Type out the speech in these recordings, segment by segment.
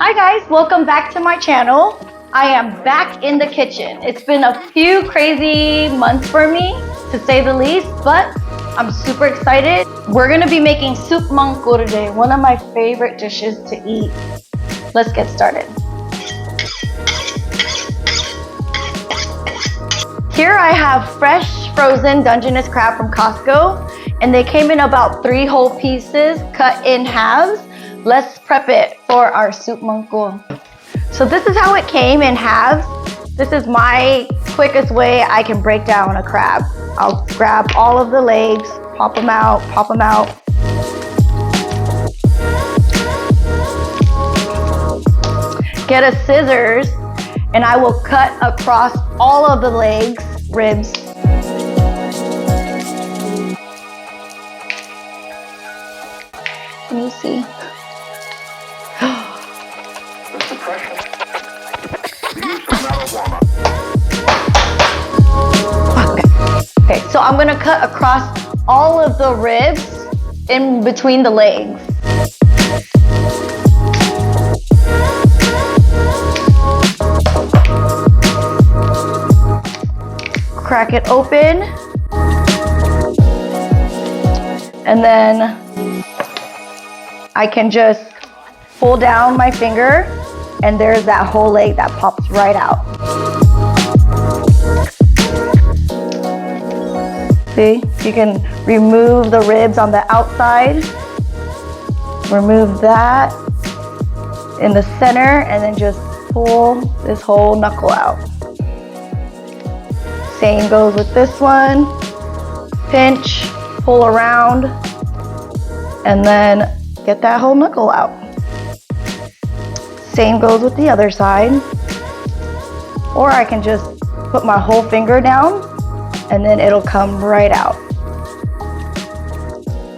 Hi guys, welcome back to my channel. I am back in the kitchen. It's been a few crazy months for me, to say the least, but I'm super excited. We're gonna be making soup Mang today, one of my favorite dishes to eat. Let's get started. Here I have fresh frozen Dungeness crab from Costco, and they came in about 3 whole pieces cut in halves. Let's prep it for our soup Mang. So this is how it came in halves. This is my quickest way I can break down a crab. I'll grab all of the legs, pop them out, pop them out. Get a scissors, and I will cut across all of the legs, ribs. Can you see? Okay, so I'm gonna cut across all of the ribs in between the legs. Crack it open. And then I can just pull down my finger, and there's that whole leg that pops right out. See, you can remove the ribs on the outside, remove that in the center, and then just pull this whole knuckle out. Same goes with this one. Pinch, pull around, and then get that whole knuckle out. Same goes with the other side. Or I can just put my whole finger down, and then it'll come right out.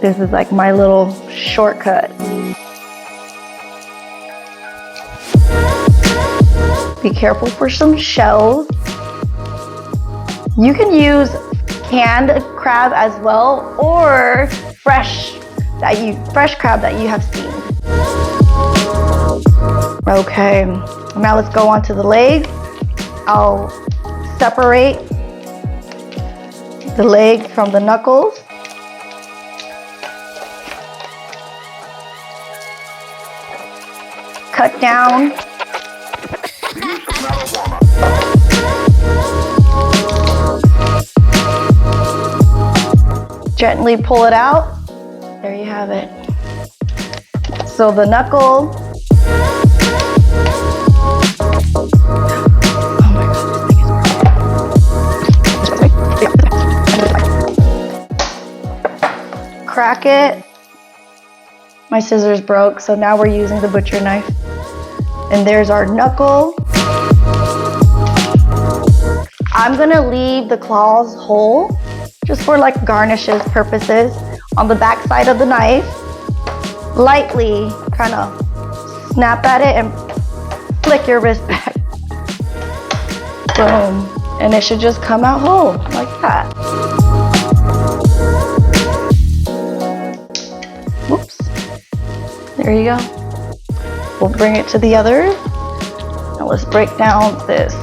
This is like my little shortcut. Be careful for some shells. You can use canned crab as well, or fresh crab that you have steamed. Okay, now let's go on to the leg. I'll separate the leg from the knuckles. Cut down. Gently pull it out. There you have it. So the knuckle. Crack it. My scissors broke, so now we're using the butcher knife. And there's our knuckle. I'm gonna leave the claws whole, just for like garnishes purposes. On the back side of the knife, lightly kind of snap at it and flick your wrist back. Boom. And it should just come out whole, like that. Whoops. There you go. We'll bring it to the other. Now let's break down this.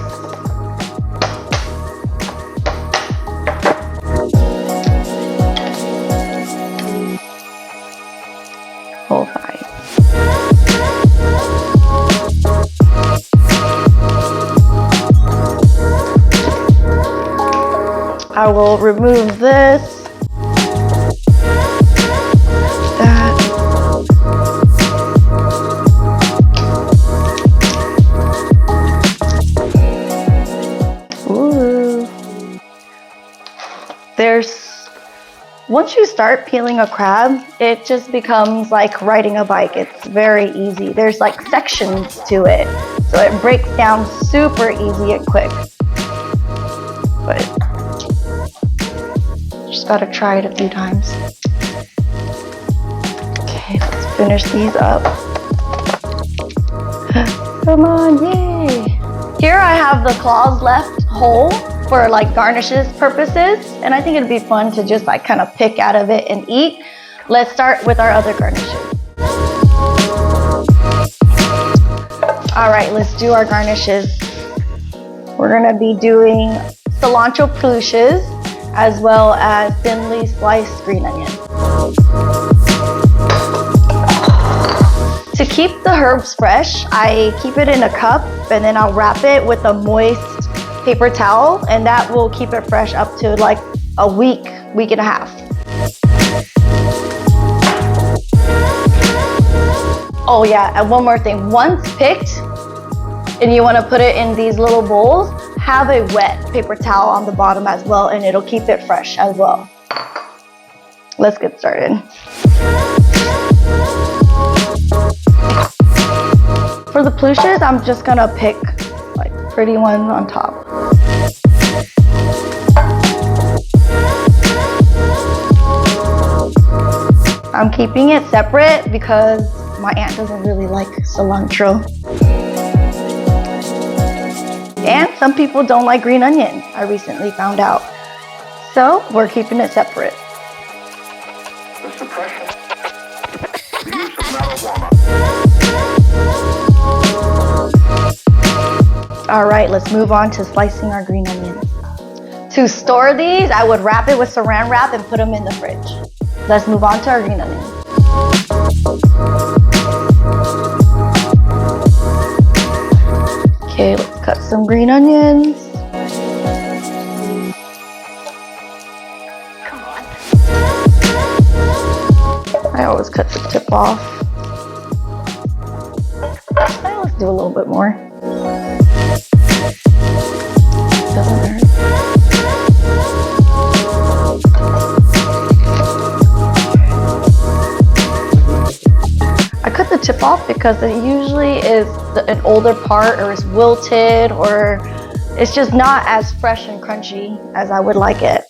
Whole thigh. I will remove this. Once you start peeling a crab, it just becomes like riding a bike. It's very easy. There's like sections to it, so it breaks down super easy and quick. But just gotta try it a few times. Okay, let's finish these up. Come on, yay! Here I have the claws left whole for like garnishes purposes, and I think it'd be fun to just like kind of pick out of it and eat. Let's start with our other garnishes. All right, let's do our garnishes. We're gonna be doing cilantro peluches as well as thinly sliced green onion. To keep the herbs fresh, I keep it in a cup and then I'll wrap it with a moist paper towel, and that will keep it fresh up to like a week, week and a half. Oh yeah, and one more thing. Once picked and you want to put it in these little bowls, have a wet paper towel on the bottom as well, and it'll keep it fresh as well. Let's get started. For the peluches, I'm just gonna pick like pretty ones on top. I'm keeping it separate because my aunt doesn't really like cilantro. And some people don't like green onion, I recently found out. So we're keeping it separate. The suppression, the use of marijuana. All right, let's move on to slicing our green onions. To store these, I would wrap it with saran wrap and put them in the fridge. Let's move on to our green onions. Okay, let's cut some green onions. Come on. I always cut the tip off. Let's do a little bit more. Doesn't hurt. I cut the tip off because it usually is an older part, or it's wilted, or it's just not as fresh and crunchy as I would like it.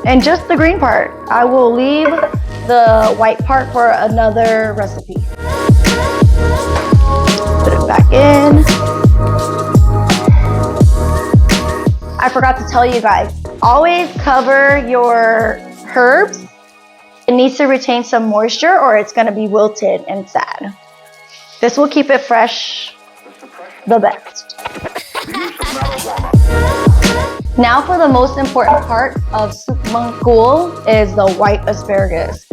And just the green part. I will leave the white part for another recipe. Put it back in. I forgot to tell you guys, always cover your herbs. It needs to retain some moisture or it's gonna be wilted and sad. This will keep it fresh the best. Now for the most important part of soup mangkul is the white asparagus.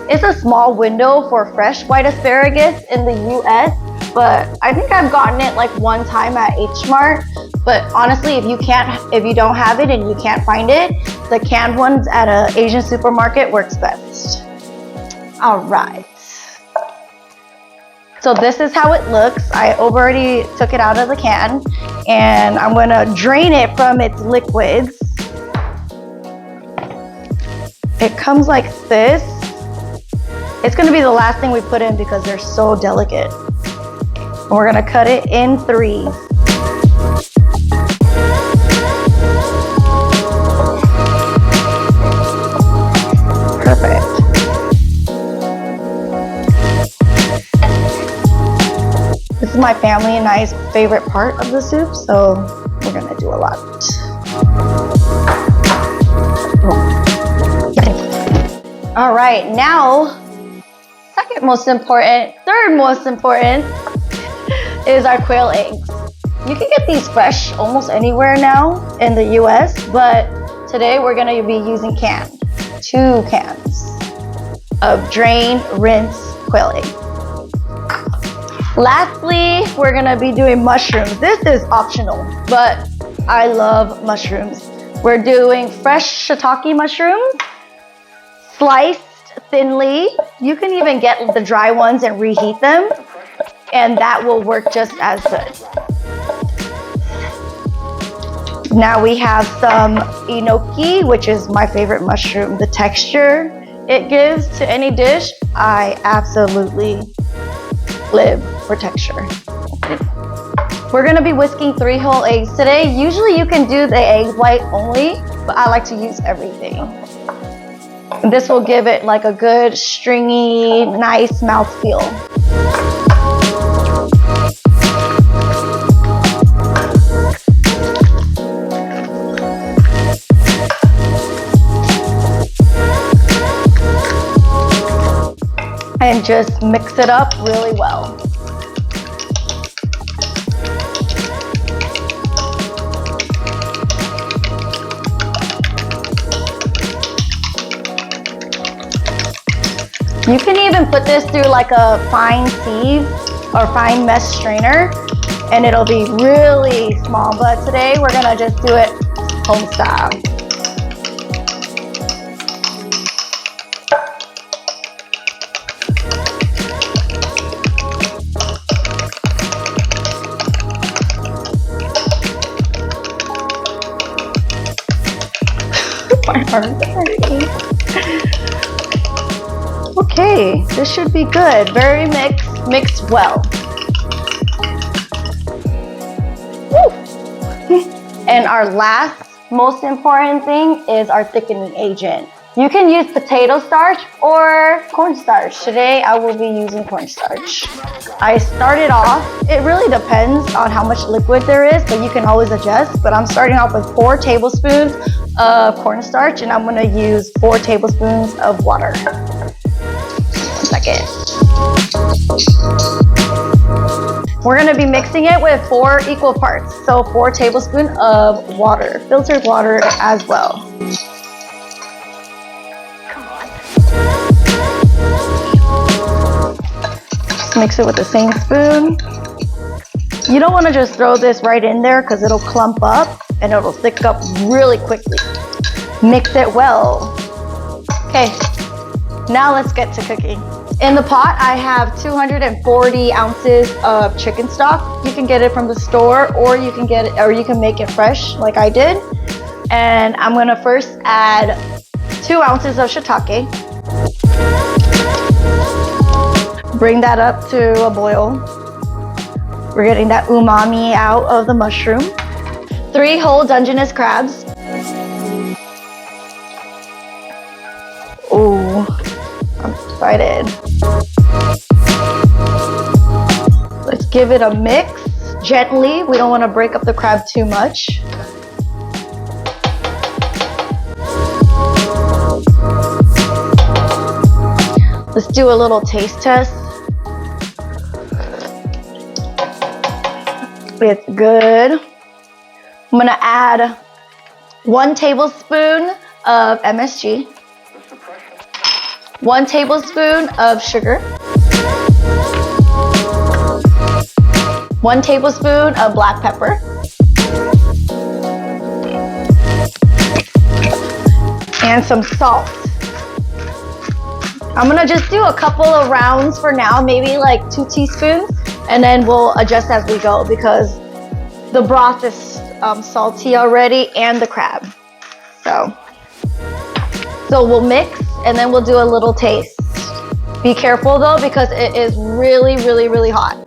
It's a small window for fresh white asparagus in the US, but I think I've gotten it like one time at H Mart. But honestly, if you don't have it and you can't find it, the canned ones at an Asian supermarket works best. All right. So this is how it looks. I already took it out of the can and I'm gonna drain it from its liquids. It comes like this. It's gonna be the last thing we put in because they're so delicate. And we're gonna cut it in 3. Perfect. This is my family and I's favorite part of the soup, so we're gonna do a lot. All right, now, third most important is our quail eggs. You can get these fresh almost anywhere now in the US, but today we're gonna be using canned. 2 cans of drained, rinsed quail eggs. Lastly, we're gonna be doing mushrooms. This is optional, but I love mushrooms. We're doing fresh shiitake mushrooms, sliced thinly. You can even get the dry ones and reheat them, and that will work just as good. Now we have some enoki, which is my favorite mushroom. The texture it gives to any dish, I absolutely live for texture. We're gonna be whisking 3 whole eggs today. Usually you can do the egg white only, but I like to use everything. This will give it like a good stringy, nice mouthfeel. And just mix it up really well. You can even put this through like a fine sieve or fine mesh strainer and it'll be really small, but today we're gonna just do it home style. My arm's hurting. Okay, this should be good. Very mixed well. Woo. And our last most important thing is our thickening agent. You can use potato starch or cornstarch. Today I will be using cornstarch. I started off, it really depends on how much liquid there is, but you can always adjust. But I'm starting off with 4 tablespoons of cornstarch and I'm gonna use 4 tablespoons of water. 1 second. We're gonna be mixing it with 4 equal parts. So 4 tablespoons of water, filtered water as well. Mix it with the same spoon. You don't want to just throw this right in there because it'll clump up and it'll thick up really quickly. Mix it well. Okay, now let's get to cooking. In the pot, I have 240 ounces of chicken stock. You can get it from the store or you can get it, or you can make it fresh like I did. And I'm gonna first add 2 ounces of shiitake. Bring that up to a boil. We're getting that umami out of the mushroom. 3 whole Dungeness crabs. Ooh, I'm excited. Let's give it a mix gently. We don't want to break up the crab too much. Let's do a little taste test. It's good. I'm gonna add 1 tablespoon of MSG, 1 tablespoon of sugar, 1 tablespoon of black pepper, and some salt. I'm gonna just do a couple of rounds for now, maybe like 2 teaspoons, and then we'll adjust as we go because the broth is salty already and the crab. So we'll mix and then we'll do a little taste. Be careful though because it is really, really, really hot.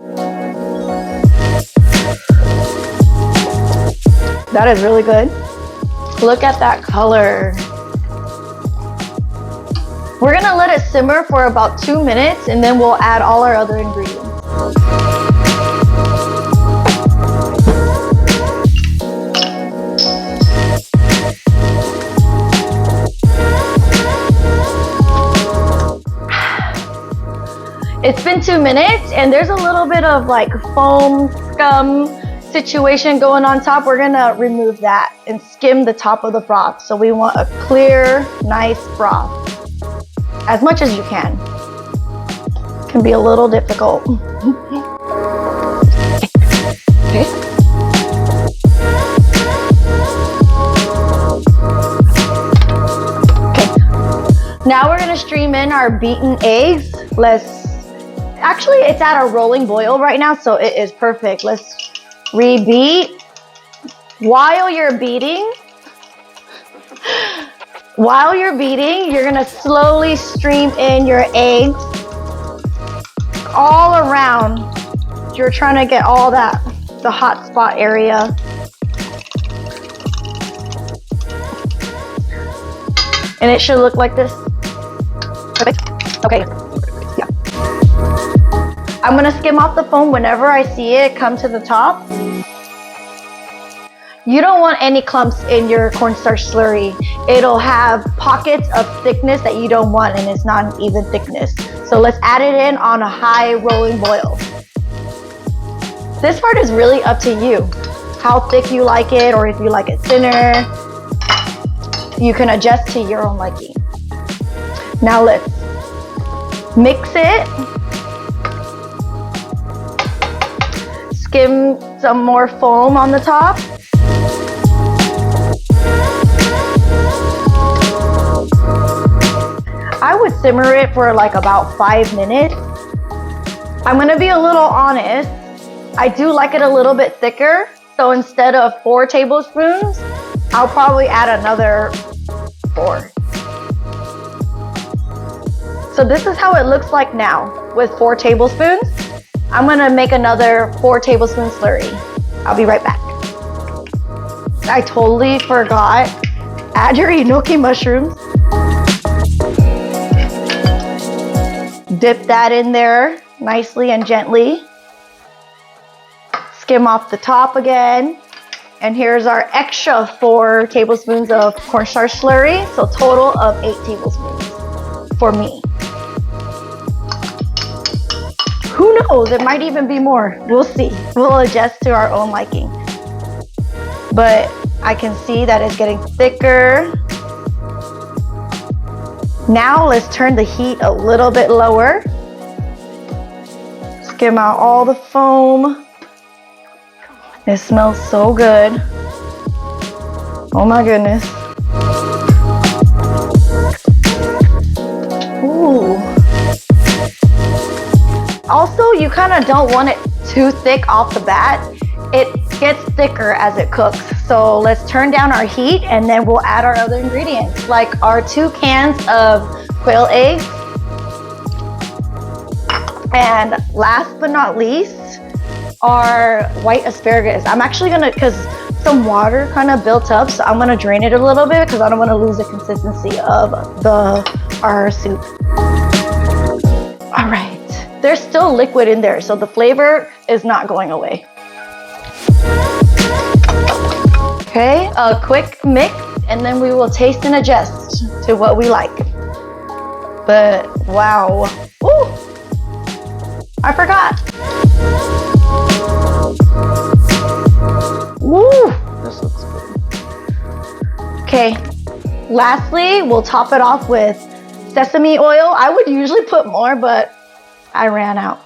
That is really good. Look at that color. We're gonna let it simmer for about 2 minutes and then we'll add all our other ingredients. It's been 2 minutes and there's a little bit of like foam scum situation going on top. We're gonna remove that and skim the top of the broth. So we want a clear, nice broth. As much as you can. It can be a little difficult. Okay. Now we're gonna stream in our beaten eggs. Actually it's at a rolling boil right now, so it is perfect. Let's rebeat. While you're beating, you're gonna slowly stream in your eggs all around. You're trying to get all that, the hot spot area. And it should look like this. Perfect. Okay. Yeah. I'm gonna skim off the foam whenever I see it come to the top. You don't want any clumps in your cornstarch slurry. It'll have pockets of thickness that you don't want, and it's not an even thickness. So let's add it in on a high rolling boil. This part is really up to you. How thick you like it, or if you like it thinner. You can adjust to your own liking. Now let's mix it. Skim some more foam on the top. I would simmer it for like about 5 minutes. I'm gonna be a little honest. I do like it a little bit thicker. So instead of 4 tablespoons, I'll probably add another 4. So this is how it looks like now with 4 tablespoons. I'm gonna make another 4 tablespoon slurry. I'll be right back. I totally forgot. Add your enoki mushrooms. Dip that in there nicely and gently. Skim off the top again. And here's our extra 4 tablespoons of cornstarch slurry. So total of 8 tablespoons for me. Who knows, it might even be more. We'll see. We'll adjust to our own liking. But I can see that it's getting thicker. Now let's turn the heat a little bit lower. Skim out all the foam. It smells so good. Oh my goodness. Ooh. Also, you kind of don't want it too thick off the bat. It gets thicker as it cooks. So let's turn down our heat and then we'll add our other ingredients, like our 2 cans of quail eggs. And last but not least, our white asparagus. I'm actually gonna, because some water kind of built up, so I'm gonna drain it a little bit because I don't want to lose the consistency of our soup. All right, there's still liquid in there, so the flavor is not going away. Okay, a quick mix, and then we will taste and adjust to what we like. But wow, ooh, I forgot. Woo, this looks good. Okay, lastly, we'll top it off with sesame oil. I would usually put more, but I ran out.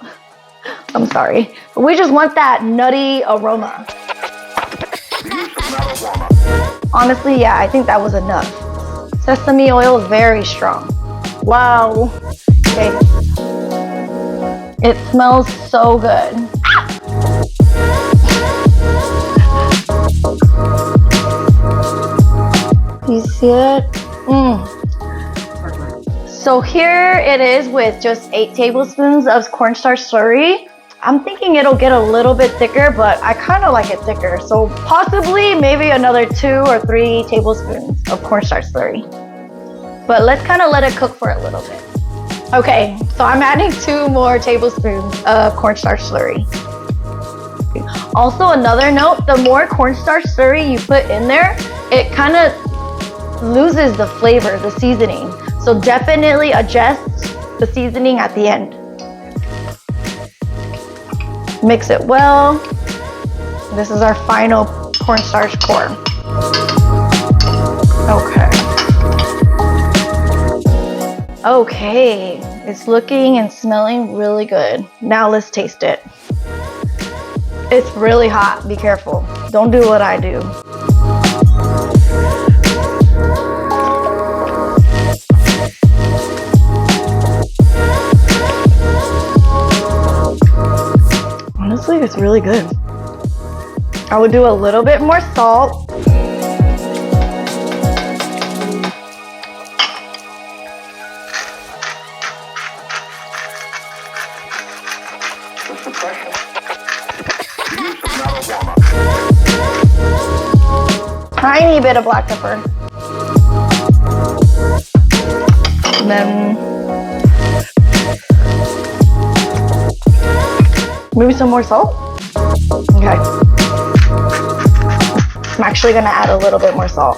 I'm sorry. But we just want that nutty aroma. Honestly, yeah, I think that was enough. Sesame oil is very strong. Wow. Okay. It smells so good. You see it? So here it is with just 8 tablespoons of cornstarch slurry. I'm thinking it'll get a little bit thicker, but I kind of like it thicker. So possibly maybe another 2 or 3 tablespoons of cornstarch slurry. But let's kind of let it cook for a little bit. Okay, so I'm adding 2 more tablespoons of cornstarch slurry. Also, another note, the more cornstarch slurry you put in there, it kind of loses the flavor, the seasoning. So definitely adjust the seasoning at the end. Mix it well. This is our final cornstarch core. Okay. Okay, it's looking and smelling really good. Now let's taste it. It's really hot, be careful. Don't do what I do. Honestly, it's really good. I would do a little bit more salt. The suppression. The use of marijuana. Tiny bit of black pepper. And then Maybe some more salt? Okay. I'm actually gonna add a little bit more salt.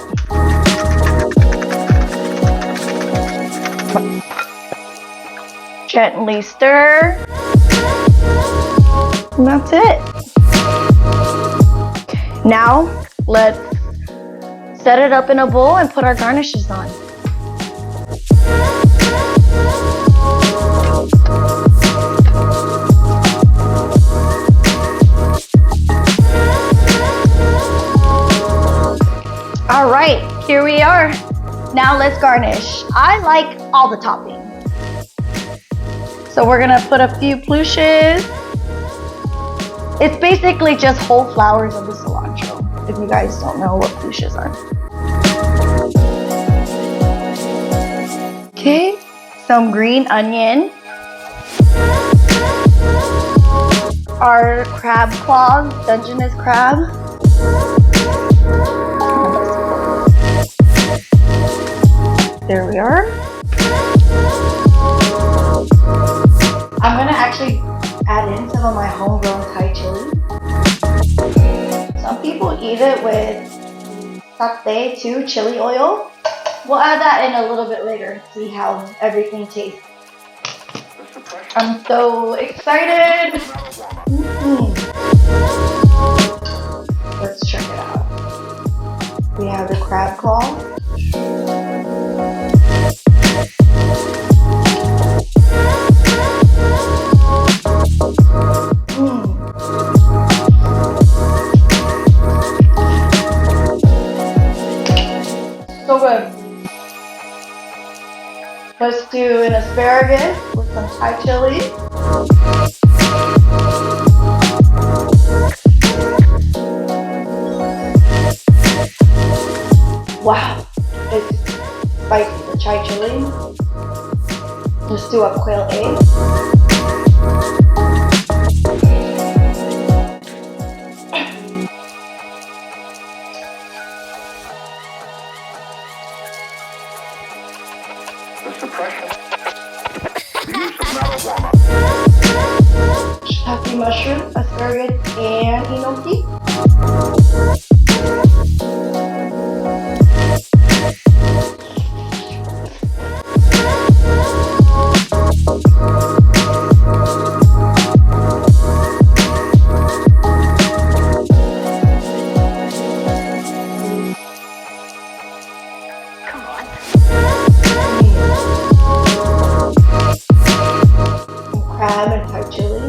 Gently stir. And that's it. Now, let's set it up in a bowl and put our garnishes on. All right, here we are. Now let's garnish. I like all the toppings. So we're gonna put a few plushes. It's basically just whole flowers of the cilantro, if you guys don't know what plushes are. Okay, some green onion. Our crab claws, Dungeness crab. There we are. I'm gonna actually add in some of my homegrown Thai chili. Some people eat it with satay too, chili oil. We'll add that in a little bit later and see how everything tastes. I'm so excited. Let's check it out. We have the crab claw. So good. Let's do an asparagus with some Thai chili. Wow, it's spicy, the Thai chili. Let's do a quail egg. The suppression. The use of marijuana. Shiitake mushroom, asparagus, and enoki. Crab and Thai chili.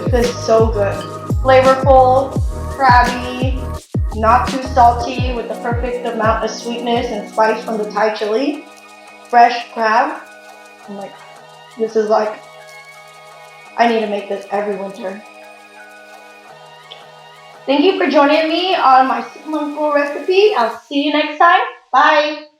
This is so good. Flavorful, crabby, not too salty, with the perfect amount of sweetness and spice from the Thai chili. Fresh crab. I'm like, this is like, I need to make this every winter. Thank you for joining me on my soup mangkok recipe. I'll see you next time. Bye.